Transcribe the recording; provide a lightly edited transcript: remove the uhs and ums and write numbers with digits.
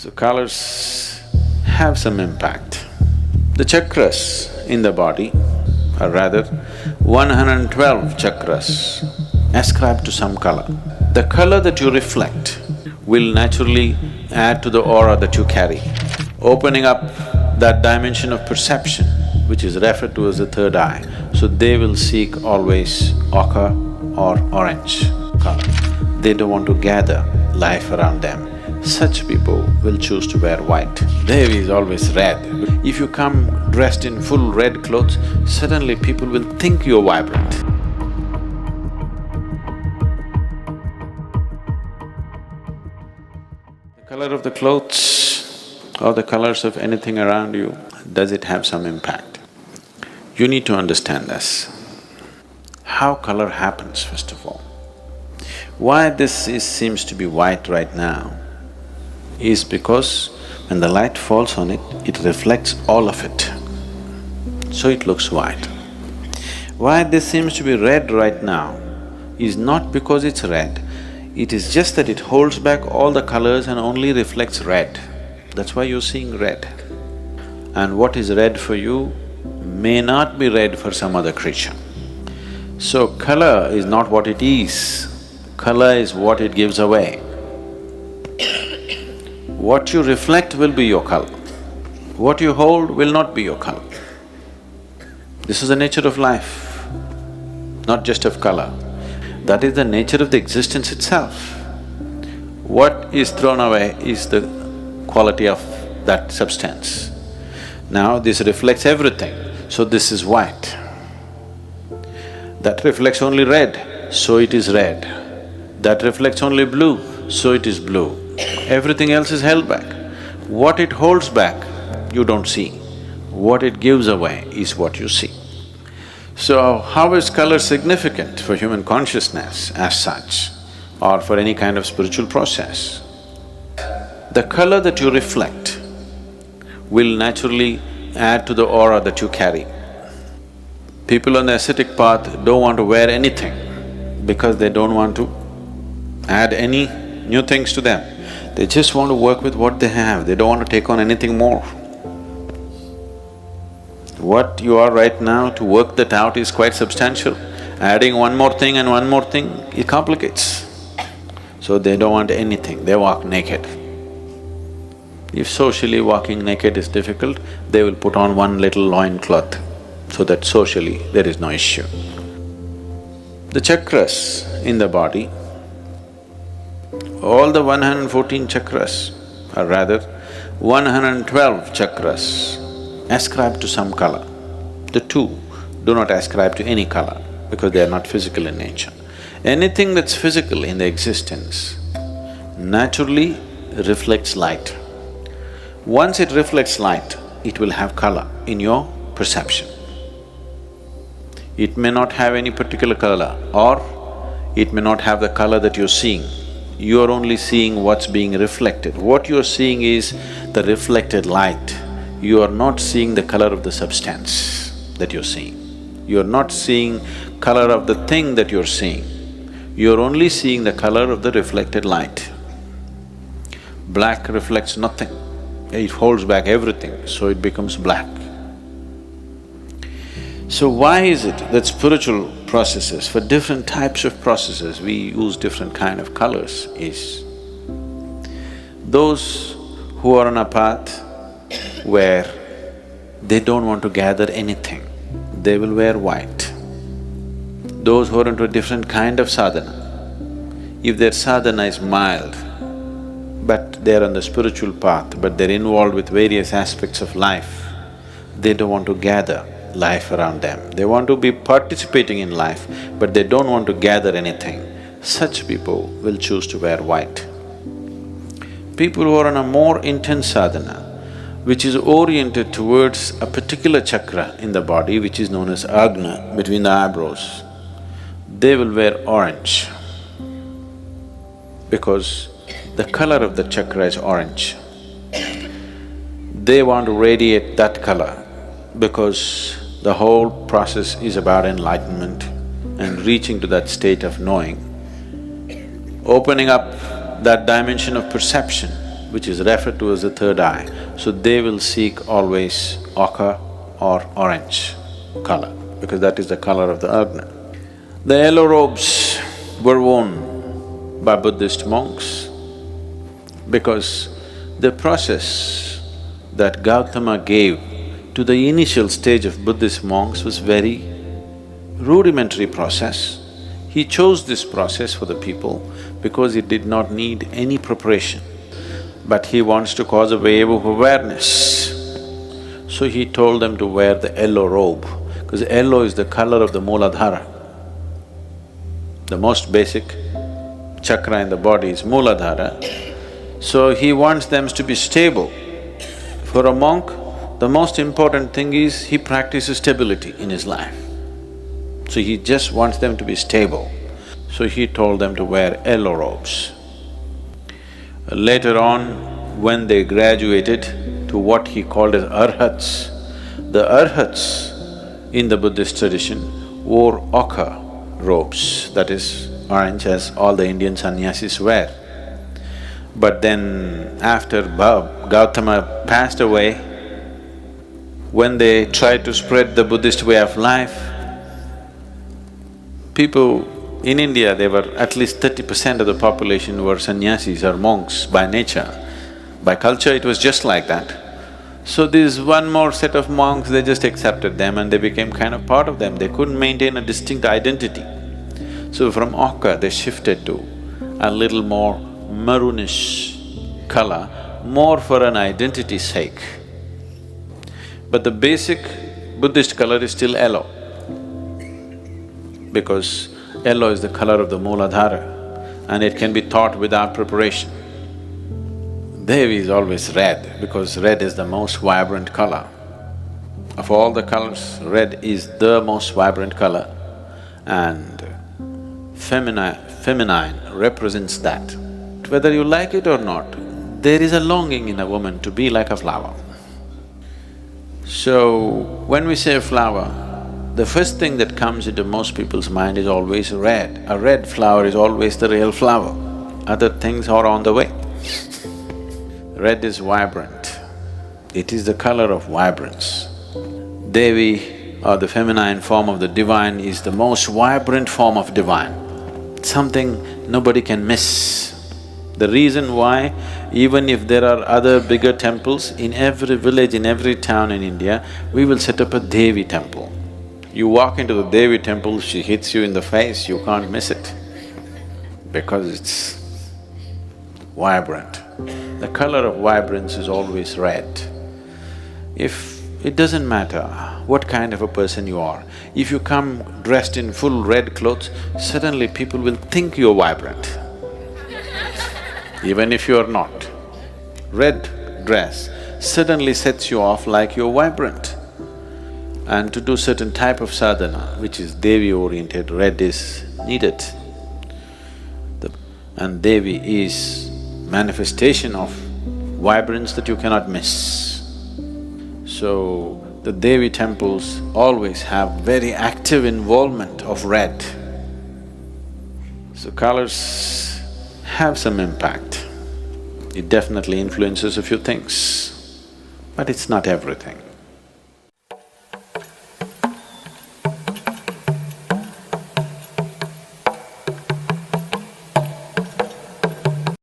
So colors have some impact. The chakras in the body, or rather 112 chakras ascribe to some color. The color that you reflect will naturally add to the aura that you carry, opening up that dimension of perception which is referred to as the third eye. So they will seek always ochre or orange color. They don't want to gather life around them. Such people will choose to wear white. Devi is always red. If you come dressed in full red clothes, suddenly people will think you're vibrant. The color of the clothes or the colors of anything around you, does it have some impact? You need to understand this. How color happens, first of all. Why seems to be white right now is because when the light falls on it, it reflects all of it, so it looks white. Why this seems to be red right now is not because it's red, it is just that it holds back all the colors and only reflects red. That's why you're seeing red. And what is red for you may not be red for some other creature. So color is not what it is, color is what it gives away. What you reflect will be your color. What you hold will not be your color. This is the nature of life, not just of color. That is the nature of the existence itself. What is thrown away is the quality of that substance. Now this reflects everything, so this is white. That reflects only red, so it is red. That reflects only blue, so it is blue. Everything else is held back. What it holds back, you don't see. What it gives away is what you see. So, how is color significant for human consciousness as such, or for any kind of spiritual process? The color that you reflect will naturally add to the aura that you carry. People on the ascetic path don't want to wear anything because they don't want to add any new things to them. They just want to work with what they have, they don't want to take on anything more. What you are right now, to work that out is quite substantial. Adding one more thing and one more thing, it complicates. So they don't want anything, they walk naked. If socially walking naked is difficult, they will put on one little loincloth so that socially there is no issue. The chakras in the body, all the 114 chakras, or rather 112 chakras ascribe to some color. The two do not ascribe to any color because they are not physical in nature. Anything that's physical in the existence naturally reflects light. Once it reflects light, it will have color in your perception. It may not have any particular color, or it may not have the color that you're seeing. You are only seeing what's being reflected. What you're seeing is the reflected light. You are not seeing the color of the substance that you're seeing. You're not seeing color of the thing that you're seeing. You're only seeing the color of the reflected light. Black reflects nothing, it holds back everything, so it becomes black. So why is it that spiritual processes, for different types of processes, we use different kind of colors is, those who are on a path where they don't want to gather anything, they will wear white. Those who are into a different kind of sadhana, if their sadhana is mild, but they're on the spiritual path, but they're involved with various aspects of life, they don't want to gather life around them. They want to be participating in life, but they don't want to gather anything. Such people will choose to wear white. People who are on a more intense sadhana, which is oriented towards a particular chakra in the body, which is known as agna, between the eyebrows, they will wear orange because the color of the chakra is orange. They want to radiate that color because the whole process is about enlightenment and reaching to that state of knowing, opening up that dimension of perception which is referred to as the third eye, so they will seek always ochre or orange color, because that is the color of the Agni. The yellow robes were worn by Buddhist monks because the process that Gautama gave to the initial stage of Buddhist monks was very rudimentary process. He chose this process for the people because it did not need any preparation. But he wants to cause a wave of awareness. So he told them to wear the yellow robe, because yellow is the color of the Mooladhara. The most basic chakra in the body is Mooladhara. So he wants them to be stable. For a monk, the most important thing is he practices stability in his life. So he just wants them to be stable. So he told them to wear yellow robes. Later on, when they graduated to what he called as arhats, the arhats in the Buddhist tradition wore ochre robes, that is orange, as all the Indian sannyasis wear. But then after Gautama passed away, when they tried to spread the Buddhist way of life, people in India, there were at least 30% of the population were sannyasis or monks by nature. By culture, it was just like that. So this one more set of monks, they just accepted them and they became kind of part of them. They couldn't maintain a distinct identity. So from ochre, they shifted to a little more maroonish color, more for an identity's sake. But the basic Buddhist color is still yellow, because yellow is the color of the Mooladhara and it can be taught without preparation. Devi is always red, because red is the most vibrant color. Of all the colors, red is the most vibrant color, and feminine represents that. Whether you like it or not, there is a longing in a woman to be like a flower. So, when we say flower, the first thing that comes into most people's mind is always red. A red flower is always the real flower. Other things are on the way. Red is vibrant. It is the color of vibrance. Devi, or the feminine form of the divine, is the most vibrant form of divine. Something nobody can miss. The reason why, even if there are other bigger temples, in every village, in every town in India, we will set up a Devi temple. You walk into the Devi temple, she hits you in the face, you can't miss it, because it's vibrant. The color of vibrance is always red. It doesn't matter what kind of a person you are, if you come dressed in full red clothes, suddenly people will think you're vibrant, even if you're not. Red dress suddenly sets you off like you're vibrant. And to do certain type of sadhana, which is Devi-oriented, red is needed. And Devi is manifestation of vibrance that you cannot miss. So, the Devi temples always have very active involvement of red. So colors have some impact. It definitely influences a few things, but it's not everything.